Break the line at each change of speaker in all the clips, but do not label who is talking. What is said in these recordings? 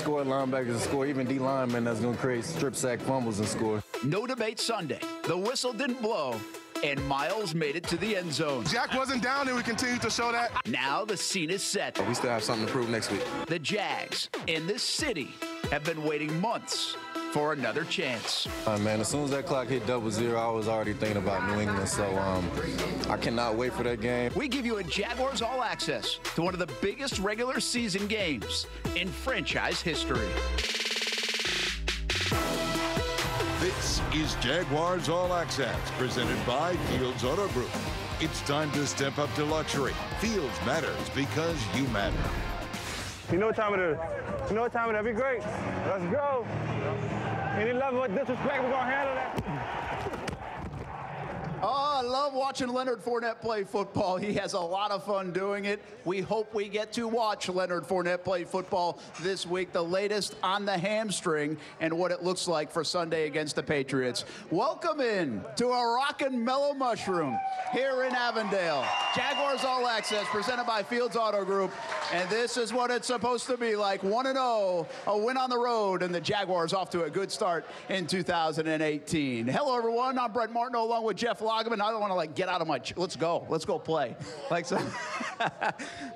score, linebackers score, even D linemen that's going to create strip sack fumbles and score.
No debate Sunday. The whistle didn't blow, and Miles made it to the end zone.
Jack wasn't down, and we continue to show that.
Now the scene is set.
We still have something to prove next week.
The Jags in this city have been waiting months for another chance.
Man, as soon as that clock hit 00, I was already thinking about New England, so I cannot wait for that game.
We give you a Jaguars All Access to one of the biggest regular season games in franchise history.
This is Jaguars All Access, presented by Fields Auto Group. It's time to step up to luxury. Fields matters because you matter.
You know what time it is. You know what time it is. Be great. Let's go. Any level of disrespect, we're going to handle that.
Oh, I love watching Leonard Fournette play football. He has a lot of fun doing it. We hope we get to watch Leonard Fournette play football this week. The latest on the hamstring and what it looks like for Sunday against the Patriots. Welcome in to a rockin' Mellow Mushroom here in Avondale. Jaguars All Access presented by Fields Auto Group. And this is what it's supposed to be like. 1-0, a win on the road, and the Jaguars off to a good start in 2018. Hello, everyone. I'm Brett Martineau along with Jeff Loggeman. I don't want to get out of my, let's go play. So,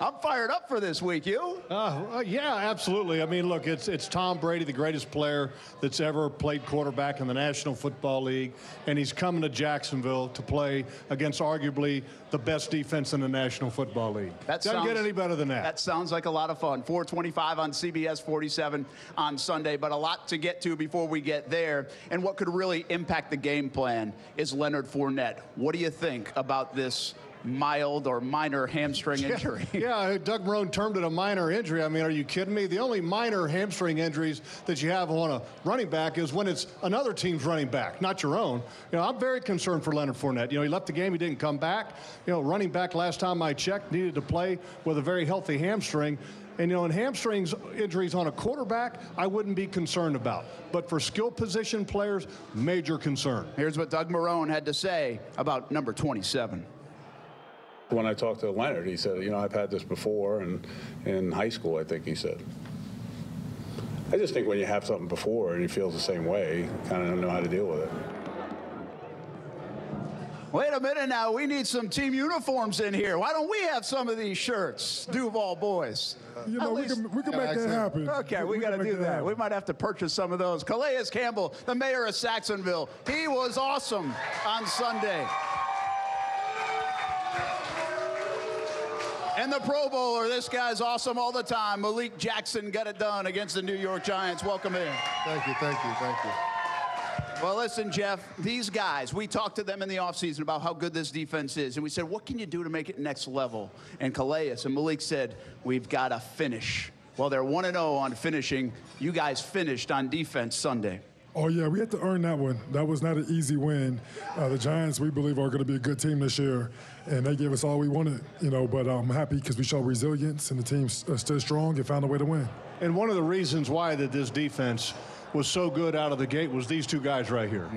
I'm fired up for this week. You?
Yeah, absolutely. I mean, look, it's Tom Brady, the greatest player that's ever played quarterback in the National Football League, and he's coming to Jacksonville to play against arguably the best defense in the National Football League. Doesn't get any better than that.
That sounds like a lot of fun. 4:25 on CBS 47 on Sunday, but a lot to get to before we get there. And what could really impact the game plan is Leonard Fournette. What do you think about this mild or minor hamstring injury?
Yeah, Doug Marrone termed it a minor injury. I mean, are you kidding me? The only minor hamstring injuries that you have on a running back is when it's another team's running back, not your own. You know, I'm very concerned for Leonard Fournette. You know, he left the game, he didn't come back. You know, running back last time I checked needed to play with a very healthy hamstring. And, you know, in hamstrings injuries on a quarterback, I wouldn't be concerned about. But for skill position players, major concern.
Here's what Doug Marrone had to say about number 27.
When I talked to Leonard, he said, you know, I've had this before, and in high school, I think he said. I just think when you have something before and he feels the same way, you kind of don't know how to deal with it.
Wait a minute now, we need some team uniforms in here. Why don't we have some of these shirts, Duval boys?
You know, we can make that happen.
Okay, we got to do that. We might have to purchase some of those. Calais Campbell, the mayor of Saxonville, he was awesome on Sunday. And the Pro Bowler, this guy's awesome all the time. Malik Jackson got it done against the New York Giants. Welcome in.
Thank you, thank you, thank you.
Well, listen, Jeff, these guys, we talked to them in the offseason about how good this defense is. And we said, what can you do to make it next level? And Calais and Malik said, we've got to finish. Well, they're 1-0 on finishing. You guys finished on defense Sunday.
Oh, yeah, we had to earn that one. That was not an easy win. The Giants, we believe, are going to be a good team this year, and they gave us all we wanted, you know, but I'm happy because we showed resilience, and the team stood strong and found a way to win.
And one of the reasons why that this defense was so good out of the gate was these two guys right here.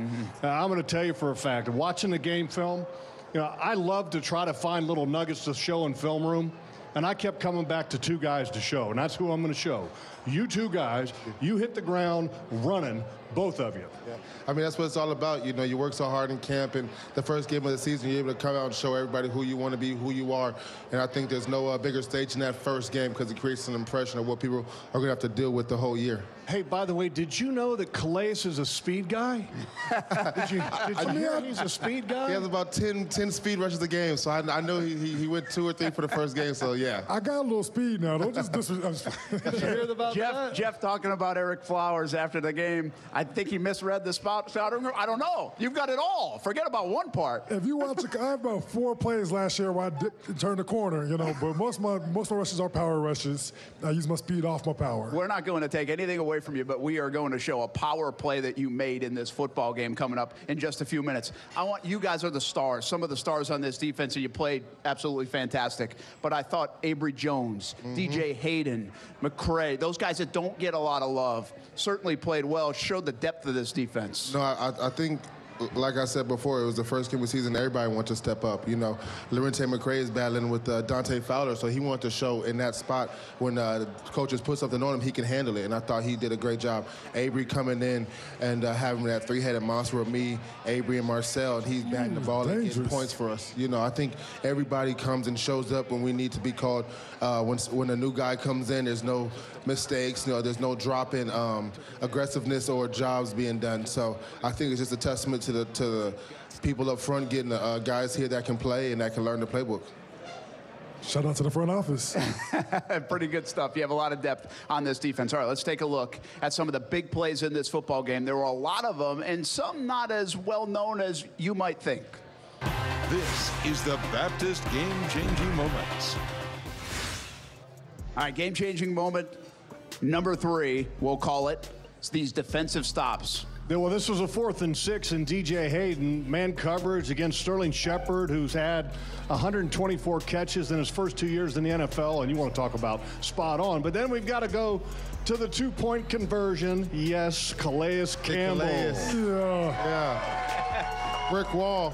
I'm going to tell you for a fact, watching the game film, you know, I love to try to find little nuggets to show in film room, and I kept coming back to two guys to show, and that's who I'm going to show. You two guys, you hit the ground running, both of you.
Yeah. I mean, that's what it's all about. You know, you work so hard in camp, and the first game of the season, you're able to come out and show everybody who you want to be, who you are. And I think there's no bigger stage than that first game because it creates an impression of what people are going to have to deal with the whole year.
Hey, by the way, did you know that Calais is a speed guy? Did you hear he's a speed guy?
He has about 10 speed rushes a game, so I know he went 2 or 3 for the first game, so yeah.
I got a little speed now. Don't just disrespect.
Did you hear about that?
Jeff talking about Eric Flowers after the game. I think he misread the spouting. I don't know. You've got it all. Forget about one part.
If you watch, I had about 4 plays last year where I dipped and turned the corner, you know, but most of my rushes are power rushes. I use my speed off my power.
We're not going to take anything away from you, but we are going to show a power play that you made in this football game coming up in just a few minutes. I want you guys are the stars, some of the stars on this defense, and you played absolutely fantastic. But I thought Avery Jones, DJ Hayden, McCray, those guys that don't get a lot of love, certainly played well, showed the depth of this defense.
No, I think like I said before, it was the first game of the season. Everybody wanted to step up. You know, Lorente McCray is battling with Dante Fowler, so he wanted to show in that spot when coaches put something on him, he can handle it. And I thought he did a great job. Avery coming in and having that three-headed monster with me, Avery, and Marcel, and he's batting the ball and getting points for us. You know, I think everybody comes and shows up when we need to be called. When a new guy comes in, there's no mistakes. You know, there's no drop in aggressiveness or jobs being done. So I think it's just a testament to the people up front getting the guys here that can play and that can learn the playbook.
Shout out to the front office.
Pretty good stuff. You have a lot of depth on this defense. All right, let's take a look at some of the big plays in this football game. There were a lot of them, and some not as well known as you might think.
This is the Baptist Game-Changing Moments.
All right, game-changing moment number 3, we'll call it. It's these defensive stops.
Yeah, well, this was a 4th and 6, and DJ Hayden, man coverage against Sterling Shepard, who's had 124 catches in his first 2 years in the NFL, and you want to talk about spot on. But then we've got to go to the 2-point conversion. Yes, Calais Campbell.
Yeah. Brick wall.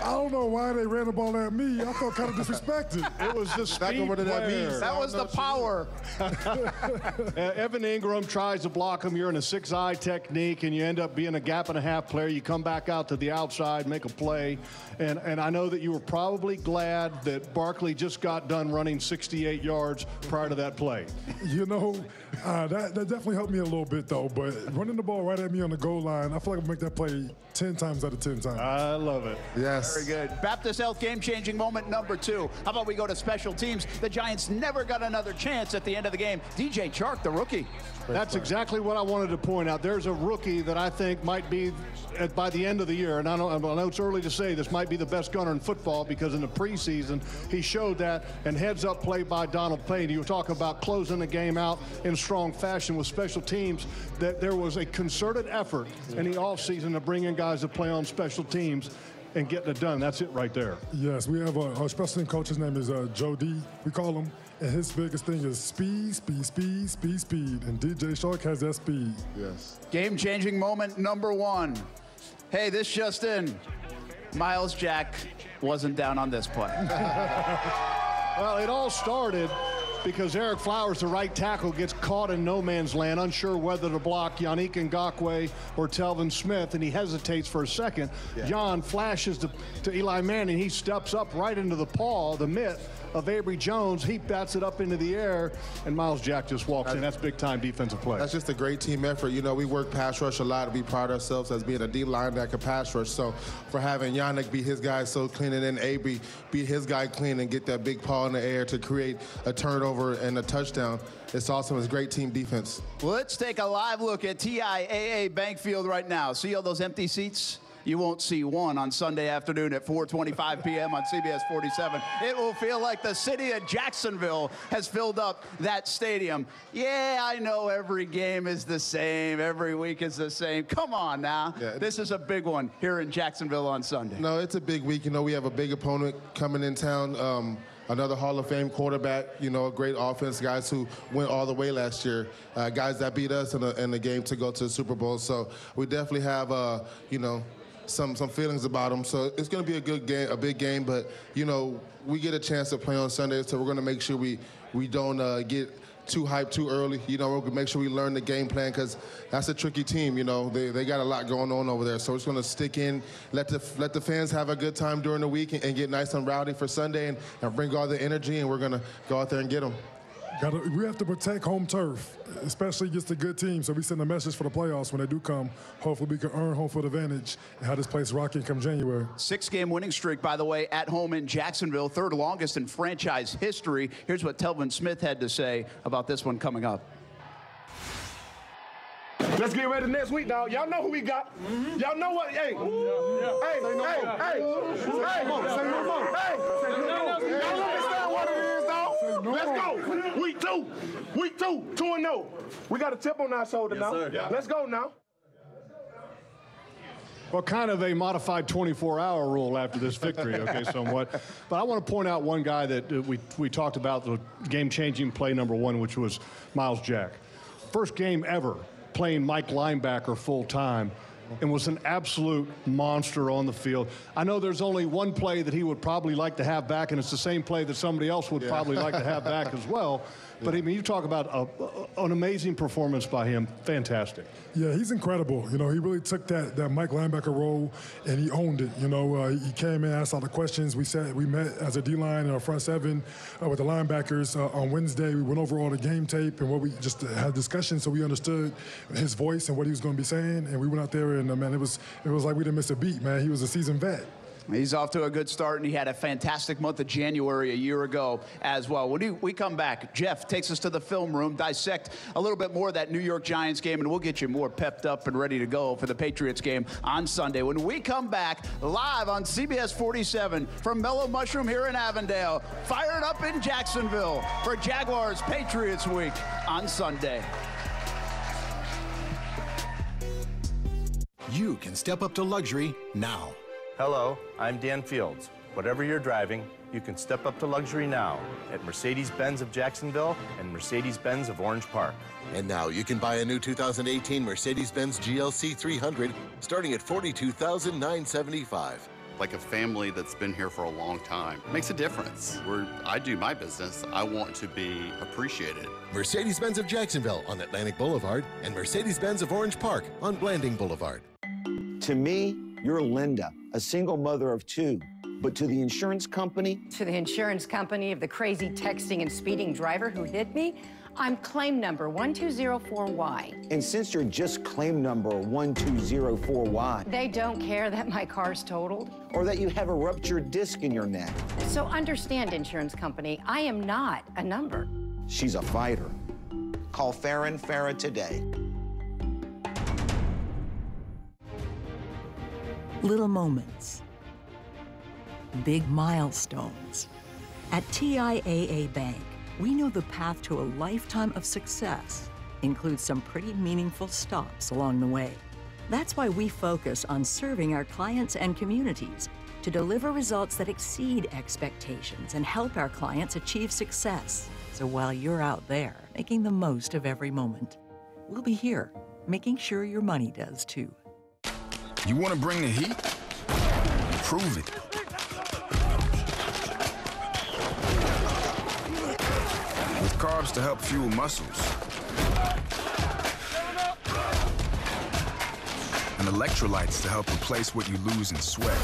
I don't know why they ran the ball at me. I felt kind of disrespected.
It was the speed player.
That was the power.
Evan Ingram tries to block him. You're in a 6-eye technique, and you end up being a gap-and-a-half player. You come back out to the outside, make a play. And I know that you were probably glad that Barkley just got done running 68 yards prior to that play.
You know, that definitely helped me a little bit, though. But running the ball right at me on the goal line, I feel like I'll make that play 10 times out of 10 times.
I love it.
Yes.
Very good. Baptist Health game-changing moment number 2. How about we go to special teams? The Giants never got another chance at the end of the game. DJ Chark, the rookie.
That's exactly what I wanted to point out. There's a rookie that I think might be, by the end of the year, and I know it's early to say this, might be the best gunner in football because in the preseason he showed that, and heads-up play by Donald Payne. You were talking about closing the game out in strong fashion with special teams, that there was a concerted effort in the offseason to bring in guys to play on special teams and getting it done. That's it right there.
Yes, we have our special team coach. His name is Joe D, we call him. And his biggest thing is speed, speed, speed, speed, speed. And DJ Chark has that speed.
Yes.
Game-changing moment number 1. Hey, this just in. Miles Jack wasn't down on this play.
Well, it all started because Eric Flowers, the right tackle, gets caught in no man's land, unsure whether to block Yannick Ngakoue or Telvin Smith, and he hesitates for a second. Yeah. Jan flashes to Eli Manning. He steps up right into the paw, the mitt of Avery Jones. He bats it up into the air, and Miles Jack just walks in. That's big-time defensive play.
That's just a great team effort. You know, we work pass rush a lot. We pride ourselves as being a D-line that can pass rush. So for having Yannick be his guy so clean, and then Avery be his guy clean and get that big paw in the air to create a turnover and a touchdown, it's awesome. It's great team defense.
Let's take a live look at TIAA Bank Field right now. See all those empty seats? You won't see one on Sunday afternoon at 4:25 p.m. on CBS 47. It will feel like the city of Jacksonville has filled up that stadium. Yeah, I know every game is the same. Every week is the same. Come on now. Yeah. This is a big one here in Jacksonville on Sunday.
No, it's a big week. You know, we have a big opponent coming in town. Another Hall of Fame quarterback, you know, a great offense, guys who went all the way last year, guys that beat us in the game to go to the Super Bowl. So we definitely have, you know, some feelings about them. So it's going to be a good game, a big game. But, you know, we get a chance to play on Sunday, so we're going to make sure we don't get too hyped too early. You know, we're going to make sure we learn the game plan because that's a tricky team. You know, they got a lot going on over there. So we're just going to stick in, let the fans have a good time during the week and get nice and rowdy for Sunday and bring all the energy, and we're going to go out there and get them.
We have to protect home turf, especially against a good team. So we send a message for the playoffs when they do come. Hopefully we can earn home field advantage and have this place rocking come January.
6-game winning streak, by the way, at home in Jacksonville, 3rd longest in franchise history. Here's what Telvin Smith had to say about this one coming up.
Let's get ready next week, dog. Y'all know who we got. Y'all know what? Hey, y'all understand what it is, dog? Let's go. Week two, 2-0. We got a tip on our shoulder now. Sir. Let's go now.
Well, kind of a modified 24-hour rule after this victory, okay, somewhat. But I want to point out one guy that we talked about, the game-changing play number 1, which was Miles Jack. First game ever playing Mike linebacker full-time. and was an absolute monster on the field. I know there's only one play that he would probably like to have back, and it's the same play that somebody else would probably like to have back as well. But I mean, you talk about an amazing performance by him. Fantastic.
Yeah, he's incredible. You know, he really took that Mike linebacker role and he owned it. You know, he came in, asked all the questions. We met as a D-line in our front seven with the linebackers on Wednesday. We went over all the game tape and what we just had discussion, so we understood his voice and what he was going to be saying. And we went out there and man, it was like we didn't miss a beat, man. He was a seasoned vet.
He's off to a good start, and he had a fantastic month of January a year ago as well. When we come back, Jeff takes us to the film room, dissect a little bit more of that New York Giants game, and we'll get you more pepped up and ready to go for the Patriots game on Sunday. When we come back, live on CBS 47 from Mellow Mushroom here in Avondale, fired up in Jacksonville for Jaguars Patriots Week on Sunday.
You can step up to luxury now.
Hello, I'm Dan Fields. Whatever you're driving, you can step up to luxury now at Mercedes-Benz of Jacksonville and Mercedes-Benz of Orange Park.
And now you can buy a new 2018 Mercedes-Benz GLC 300 starting at $42,975.
Like a family that's been here for a long time. It makes a difference. Where I do my business, I want to be appreciated.
Mercedes-Benz of Jacksonville on Atlantic Boulevard and Mercedes-Benz of Orange Park on Blanding Boulevard.
To me, you're Linda, a single mother of two. But to the insurance company?
To the insurance company of the crazy texting and speeding driver who hit me, I'm claim number 1204Y.
And since you're just claim number 1204Y...
They don't care that my car's totaled.
Or that you have a ruptured disc in your neck.
So understand, insurance company, I am not a number.
She's a fighter. Call Farah today.
Little moments, big milestones. At TIAA Bank, we know the path to a lifetime of success includes some pretty meaningful stops along the way. That's why we focus on serving our clients and communities to deliver results that exceed expectations and help our clients achieve success. So while you're out there making the most of every moment, we'll be here making sure your money does too.
You want to bring the heat? Prove it. With carbs to help fuel muscles. And electrolytes to help replace what you lose in sweat.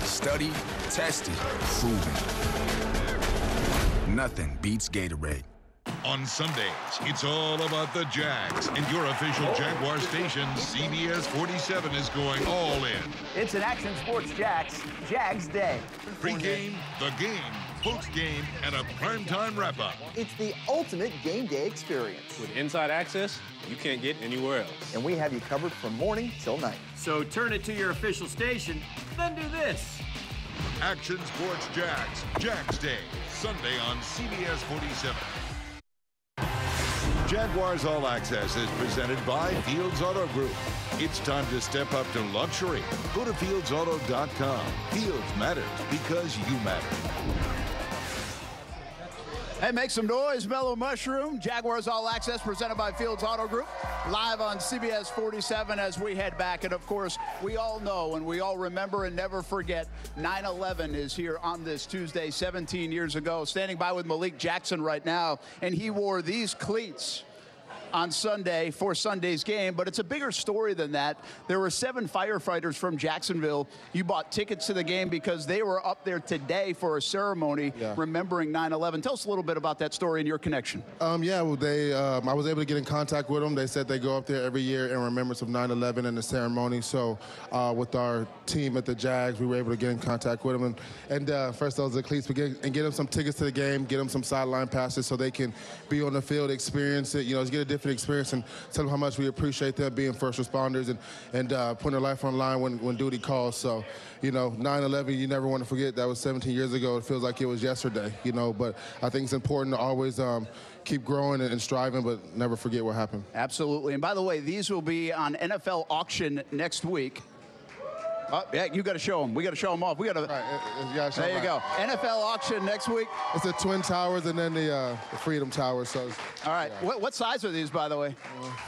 Studied, tested, proven. Nothing beats Gatorade.
On Sundays, it's all about the Jags, and your official Jaguar station, CBS 47, is going all in.
It's an Action Sports Jags Day.
Pre-game, the game, post-game, and a primetime wrap-up.
It's the ultimate game day experience.
With inside access, you can't get anywhere else.
And we have you covered from morning till night.
So turn it to your official station, then do this.
Action Sports Jags Day, Sunday on CBS 47. Jaguars All Access is presented by Fields Auto Group. It's time to step up to luxury. Go to fieldsauto.com. Fields matters because you matter.
Hey, make some noise, Mellow Mushroom. Jaguars All Access presented by Fields Auto Group. Live on CBS 47 as we head back. And, of course, we all know and we all remember and never forget 9/11 is here on this Tuesday 17 years ago. Standing by with Malik Jackson right now, and he wore these cleats on Sunday for Sunday's game, but it's a bigger story than that. There were 7 firefighters from Jacksonville. You bought tickets to the game because they were up there today for a ceremony remembering 9/11. Tell us a little bit about that story and your connection.
Yeah, well, I was able to get in contact with them. They said they go up there every year in remembrance of 9/11 and the ceremony. So with our team at the Jags, we were able to get in contact with them. And first, those are the cleats, get them some tickets to the game, get them some sideline passes so they can be on the field, experience it, just get a different experience, and tell them how much we appreciate them being first responders and putting their life on the line when duty calls. So, 9/11, you never want to forget. That was 17 years ago. It feels like it was yesterday, but I think it's important to always keep growing and striving, but never forget what happened.
Absolutely. And by the way, these will be on NFL auction next week. Oh, yeah, you got to show them. We got to show them off. We got to.
Right,
there you go. NFL auction next week.
It's the Twin Towers and then the Freedom Tower. So.
All right. Yeah. What size are these, by the way?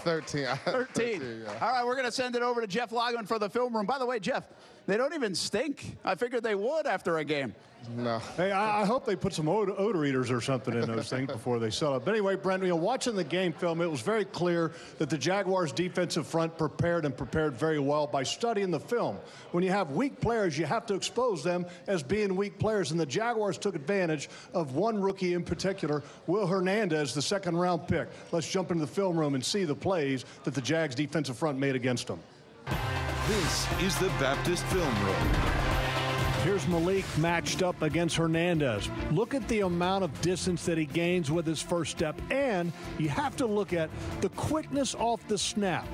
13.
13. All right, we're going to send it over to Jeff Logan for the film room. By the way, Jeff, they don't even stink. I figured they would after a game.
No.
Hey, I hope they put some odor eaters or something in those things before they sell it. But anyway, Brent, watching the game film, it was very clear that the Jaguars' defensive front prepared very well by studying the film. When you have weak players, you have to expose them as being weak players, and the Jaguars took advantage of one rookie in particular, Will Hernandez, the second-round pick. Let's jump into the film room and see the plays that the Jags' defensive front made against them.
This is the Baptist Film Room.
Here's Malik matched up against Hernandez. Look at the amount of distance that he gains with his first step, and you have to look at the quickness off the snap.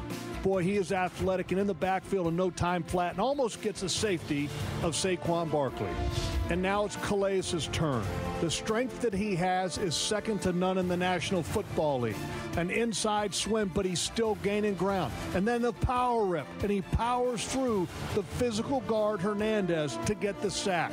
Boy, he is athletic and in the backfield in no time flat and almost gets a safety of Saquon Barkley. And now it's Calais' turn. The strength that he has is second to none in the National Football League. An inside swim, but he's still gaining ground. And then the power rip, and he powers through the physical guard Hernandez to get the sack.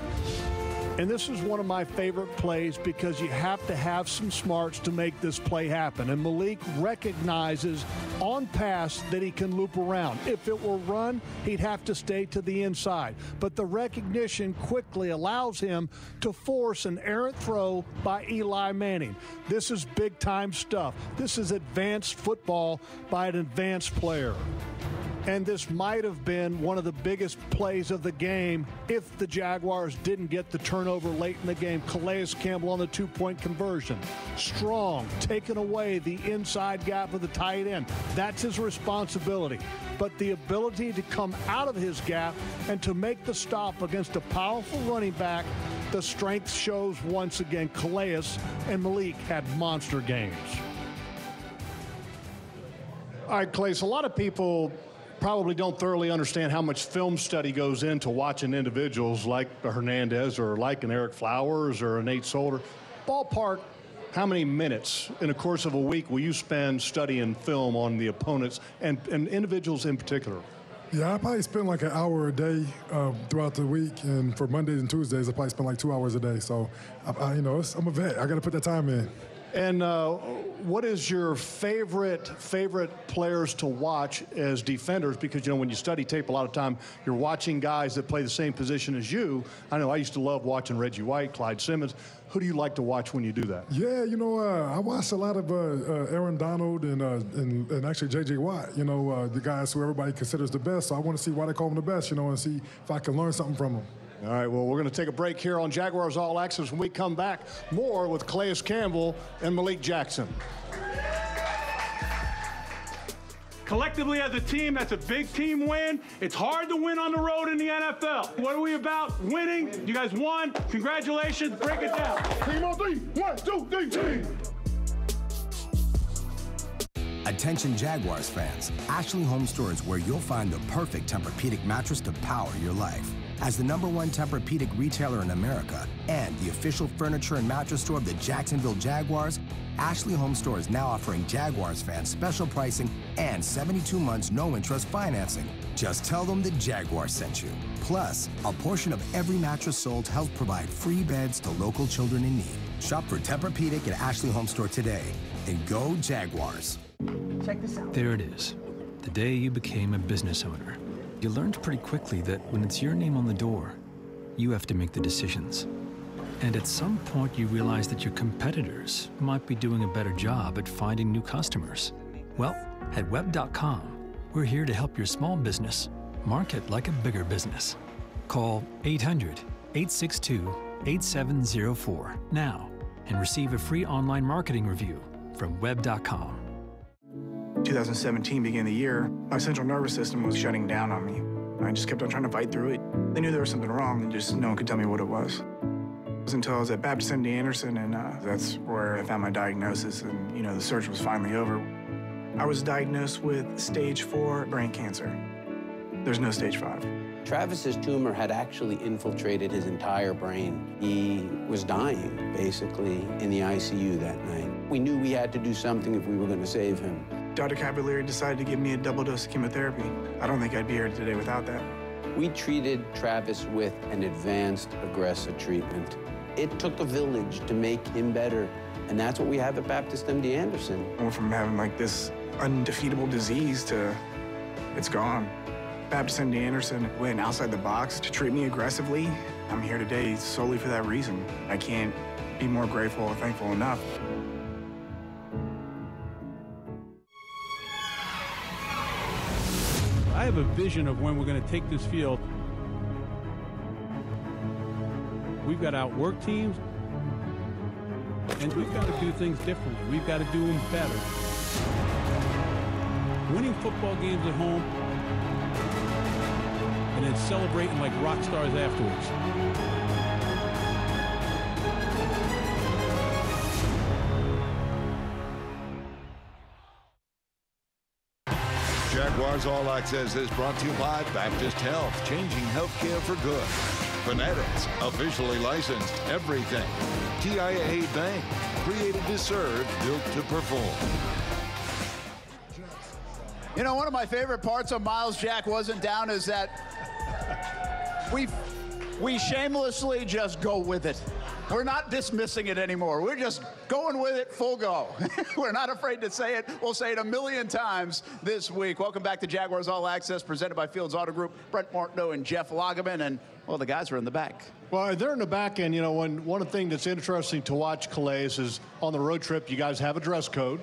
And this is one of my favorite plays because you have to have some smarts to make this play happen. And Malik recognizes on pass that he can loop around. If it were run, he'd have to stay to the inside. But the recognition quickly allows him to force an errant throw by Eli Manning. This is big-time stuff. This is advanced football by an advanced player. And this might have been one of the biggest plays of the game if the Jaguars didn't get the turnover late in the game. Calais Campbell on the two-point conversion. Strong, taking away the inside gap of the tight end. That's his responsibility. But the ability to come out of his gap and to make the stop against a powerful running back, the strength shows once again. Calais and Malik had monster games. All right, Calais, a lot of people probably don't thoroughly understand how much film study goes into watching individuals like a Hernandez or like an Eric Flowers or a Nate Solder. Ballpark, how many minutes in the course of a week will you spend studying film on the opponents and individuals in particular?
Yeah, I probably spend like an hour a day throughout the week, and for Mondays and Tuesdays, I probably spend like 2 hours a day. So, I'm a vet. I got to put that time in.
And what is your favorite players to watch as defenders? Because, when you study tape, a lot of time you're watching guys that play the same position as you. I know I used to love watching Reggie White, Clyde Simmons. Who do you like to watch when you do that?
Yeah, I watched a lot of Aaron Donald and actually J.J. Watt, the guys who everybody considers the best. So I want to see why they call them the best, and see if I can learn something from them.
All right, well, we're going to take a break here on Jaguars All Access. When we come back, more with Calais Campbell and Malik Jackson.
Collectively as a team, that's a big team win. It's hard to win on the road in the NFL. What are we about? Winning. You guys won. Congratulations. Break it down.
Team on three. 1, 2, 3, team.
Attention Jaguars fans, Ashley Home Store is where you'll find the perfect Tempur-Pedic mattress to power your life. As the #1 Tempur-Pedic retailer in America and the official furniture and mattress store of the Jacksonville Jaguars, Ashley Home Store is now offering Jaguars fans special pricing and 72 months no-interest financing. Just tell them the Jaguars sent you. Plus, a portion of every mattress sold helps provide free beds to local children in need. Shop for Tempur-Pedic at Ashley Home Store today and go Jaguars.
Check this out. There it is, the day you became a business owner. You learned pretty quickly that when it's your name on the door, you have to make the decisions. And at some point you realize that your competitors might be doing a better job at finding new customers. Well, at Web.com, we're here to help your small business market like a bigger business. Call 800-862-8704 now and receive a free online marketing review from Web.com.
2017 began the year, my central nervous system was shutting down on me. I just kept on trying to fight through it. They knew there was something wrong, and just no one could tell me what it was. It was until I was at Baptist MD Anderson, and that's where I found my diagnosis, and the search was finally over. I was diagnosed with stage 4 brain cancer. There's no stage 5.
Travis's tumor had actually infiltrated his entire brain. He was dying, basically, in the ICU that night. We knew we had to do something if we were going to save him.
Dr. Cavalieri decided to give me a double dose of chemotherapy. I don't think I'd be here today without that.
We treated Travis with an advanced aggressive treatment. It took a village to make him better, and that's what we have at Baptist MD Anderson.
Went from having like this undefeatable disease to it's gone. Baptist MD Anderson went outside the box to treat me aggressively. I'm here today solely for that reason. I can't be more grateful or thankful enough.
I have a vision of when we're going to take this field. We've got to outwork teams, and we've got to do things differently. We've got to do them better. Winning football games at home and then celebrating like rock stars afterwards.
Jaguars All Access is brought to you by Baptist Health, changing healthcare for good. Fanatics, officially licensed, everything. TIAA Bank, created to serve, built to perform.
You know, one of my favorite parts of Miles Jack Wasn't Down is that we shamelessly just go with it. We're not dismissing it anymore. We're just going with it full go. We're not afraid to say it. We'll say it a million times this week. Welcome back to Jaguars All Access, presented by Fields Auto Group. Brent Martineau and Jeff Lageman, and, well, the guys are in the back.
Well, they're in the back end. You know, one thing that's interesting to watch, Calais, is on the road trip, you guys have a dress code.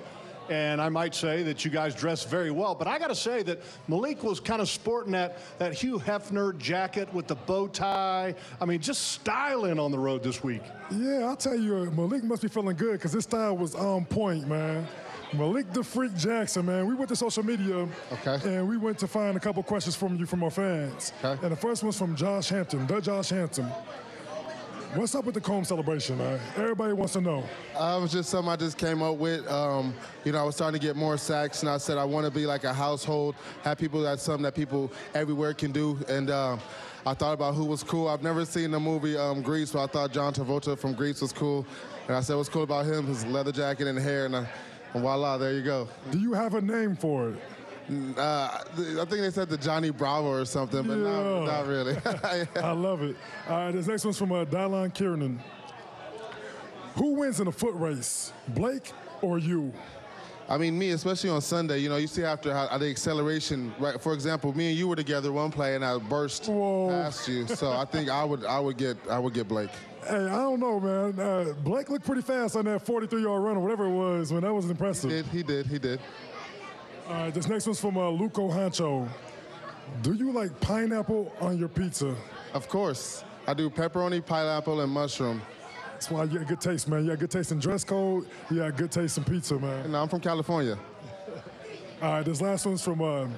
And I might say that you guys dress very well. But I got to say that Malik was kind of sporting that Hugh Hefner jacket with the bow tie. I mean, just styling on the road this week.
Yeah, I'll tell you, Malik must be feeling good because his style was on point, man. Malik the Freak Jackson, man. We went to social media, and we went to find a couple questions from our fans. Okay. And the first one's from Josh Hampton, Josh Hampton. What's up with the comb celebration, man? Everybody wants to know.
It was just something I just came up with. You know, I was starting to get more sacks, and I said I want to be like a household, have people, that's something that people everywhere can do. And I thought about who was cool. I've never seen the movie Grease, so I thought John Travolta from Grease was cool. And I said, what's cool about him? His leather jacket and hair, and voila, there you go.
Do you have a name for it?
I think they said the Johnny Bravo or something, but not really.
I love it. All right, this next one's from Dylon Kiernan. Who wins in a foot race, Blake or you?
I mean, me, especially on Sunday. You know, you see after how the acceleration, right? For example, me and you were together one play, and I burst past you. So I think I would get Blake.
Hey, I don't know, man. Blake looked pretty fast on that 43-yard run or whatever it was, man. That was impressive.
He did.
All right, this next one's from Luco Hancho. Do you like pineapple on your pizza?
Of course. I do pepperoni, pineapple, and mushroom.
That's why you got good taste, man. You got good taste in dress code. You got good taste in pizza, man.
No, I'm from California.
All right, this last one's from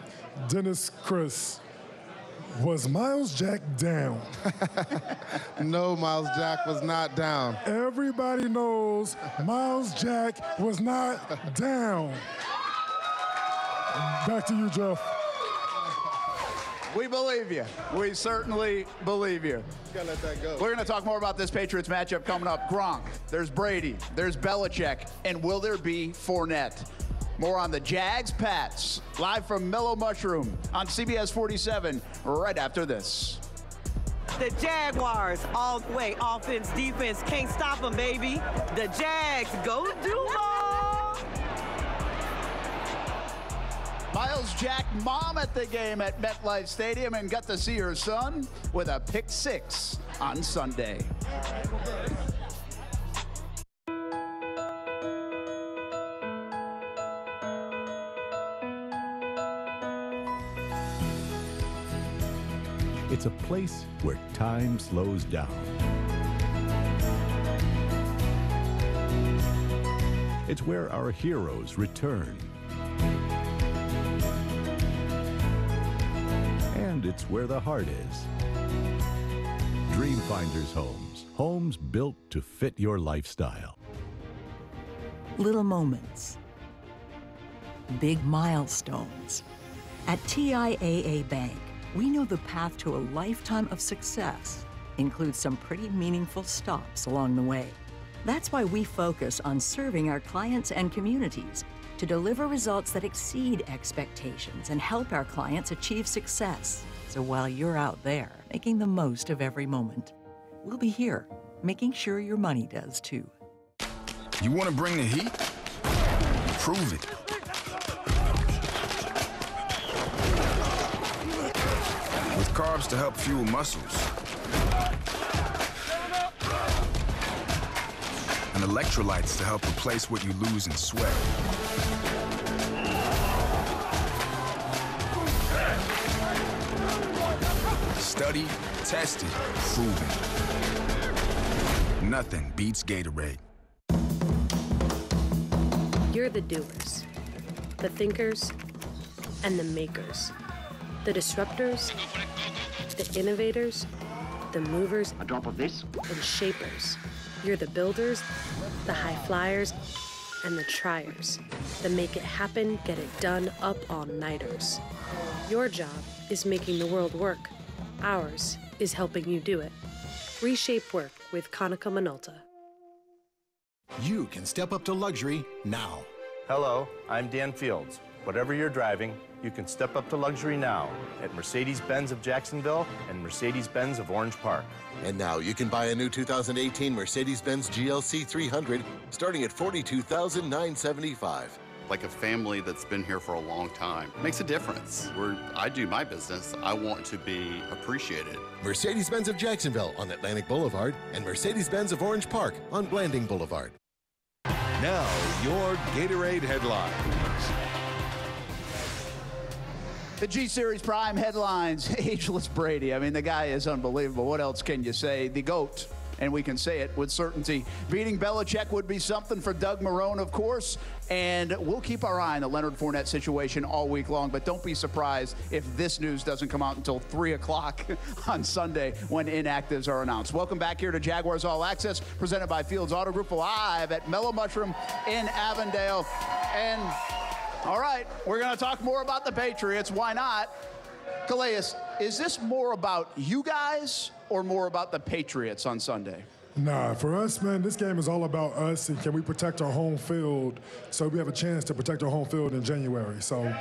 Dennis Chris. Was Miles Jack down?
No, Miles Jack was not down.
Everybody knows Miles Jack was not down. Back to you, Jeff.
We believe you. We certainly believe you.
You gotta let that go.
We're going to talk more about this Patriots matchup coming up. Gronk, there's Brady, there's Belichick, and will there be Fournette? More on the Jags-Pats, live from Mellow Mushroom on CBS 47, right after this.
The Jaguars, all the way, offense, defense, can't stop them, baby. The Jags, go Duval!
Miles Jack mom at the game at MetLife Stadium and got to see her son with a pick six on Sunday.
It's a place where time slows down. It's where our heroes return. And it's where the heart is. Dreamfinders Homes. Homes built to fit your lifestyle.
Little moments. Big milestones. At TIAA Bank, we know the path to a lifetime of success includes some pretty meaningful stops along the way. That's why we focus on serving our clients and communities to deliver results that exceed expectations and help our clients achieve success So while you're out there making the most of every moment, we'll be here, making sure your money does too.
You want to bring the heat? Prove it. With carbs to help fuel muscles. And electrolytes to help replace what you lose in sweat. Studied, tested, proven. Nothing beats Gatorade.
You're the doers, the thinkers, and the makers. The disruptors, the innovators, the movers,
a drop of this,
and shapers. You're the builders, the high flyers, and the triers. The make it happen, get it done, up all-nighters. Your job is making the world work. Ours is helping you do it. Reshape work with Konica Minolta.
You can step up to luxury now.
Hello, I'm Dan Fields. Whatever you're driving, you can step up to luxury now at Mercedes-Benz of Jacksonville and Mercedes-Benz of Orange Park.
And now you can buy a new 2018 Mercedes-Benz GLC 300 starting at $42,975.
Like a family that's been here for a long time. Makes a difference. Where I do my business, I want to be appreciated.
Mercedes-Benz of Jacksonville on Atlantic Boulevard and Mercedes-Benz of Orange Park on Blanding Boulevard.
Now, your Gatorade headlines.
The G-Series Prime headlines, Ageless Brady. I mean, the guy is unbelievable. What else can you say? The GOAT, and we can say it with certainty. Beating Belichick would be something for Doug Marrone, of course, and we'll keep our eye on the Leonard Fournette situation all week long, but don't be surprised if this news doesn't come out until 3 o'clock on Sunday when inactives are announced. Welcome back here to Jaguars All Access, presented by Fields Auto Group, live at Mellow Mushroom in Avondale. And all right, we're going to talk more about the Patriots. Why not? Calais, is this more about you guys or more about the Patriots on Sunday?
Nah, for us, man, this game is all about us and can we protect our home field so we have a chance to protect our home field in January. So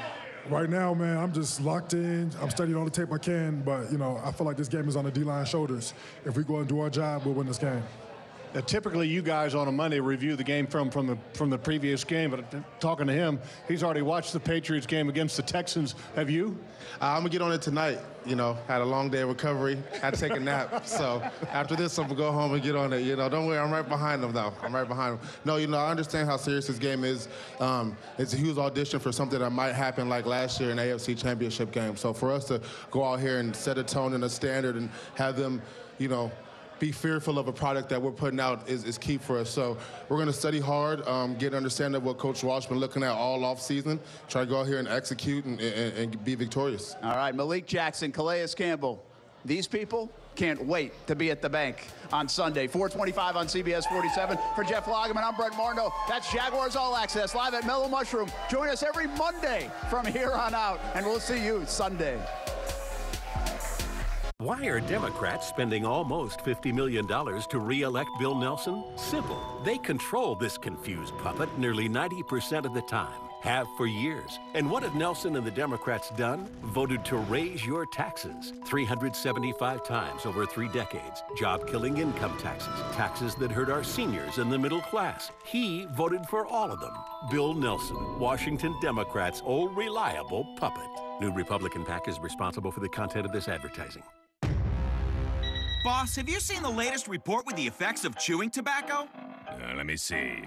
right now, man, I'm just locked in. I'm studying all the tape I can, but, you know, I feel like this game is on the D-line shoulders. If we go and do our job, we'll win this game.
Typically, you guys on a Monday review the game from the previous game, but talking to him, he's already watched the Patriots game against the Texans. Have you?
I'm going to get on it tonight. You know, had a long day of recovery. Had to take a nap. So after this, I'm going to go home and get on it. You know, don't worry, I'm right behind them, though. I'm right behind them. No, you know, I understand how serious this game is. It's a huge audition for something that might happen like last year in the AFC Championship game. So for us to go out here and set a tone and a standard and have them, you know, be fearful of a product that we're putting out is key for us. So we're going to study hard, get an understanding of what Coach Walsh been looking at all offseason, try to go out here and execute and be victorious.
All right, Malik Jackson, Calais Campbell. These people can't wait to be at the bank on Sunday. 4:25 on CBS 47. For Jeff Lageman, I'm Brent Marno. That's Jaguars All Access, live at Mellow Mushroom. Join us every Monday from here on out, and we'll see you Sunday.
Why are Democrats spending almost $50 million to re-elect Bill Nelson? Simple. They control this confused puppet nearly 90% of the time. Have for years. And what have Nelson and the Democrats done? Voted to raise your taxes 375 times over 3 decades. Job-killing income taxes. Taxes that hurt our seniors and the middle class. He voted for all of them. Bill Nelson, Washington Democrats' old reliable puppet. New Republican PAC is responsible for the content of this advertising.
Boss, have you seen the latest report with the effects of chewing tobacco?
Let me see.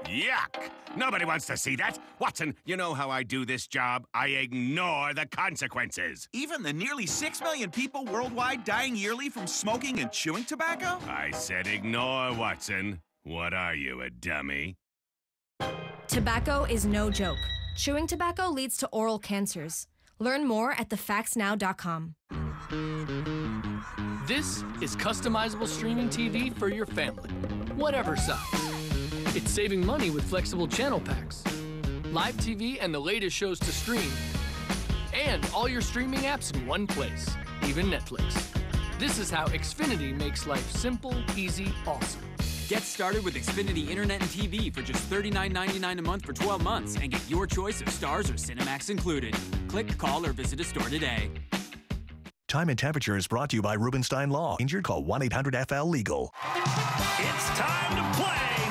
Yuck! Nobody wants to see that. Watson, you know how I do this job. I ignore the consequences.
Even the nearly 6 million people worldwide dying yearly from smoking and chewing tobacco?
I said ignore, Watson. What are you, a dummy?
Tobacco is no joke. Chewing tobacco leads to oral cancers. Learn more at thefactsnow.com.
This is customizable streaming TV for your family, whatever size. It's saving money with flexible channel packs, live TV and the latest shows to stream, and all your streaming apps in one place, even Netflix. This is how Xfinity makes life simple, easy, awesome.
Get started with Xfinity Internet and TV for just $39.99 a month for 12 months and get your choice of Stars or Cinemax included. Click, call, or visit a store today.
Time and Temperature is brought to you by Rubenstein Law. Injured, call 1-800-FL-LEGAL.
It's time to play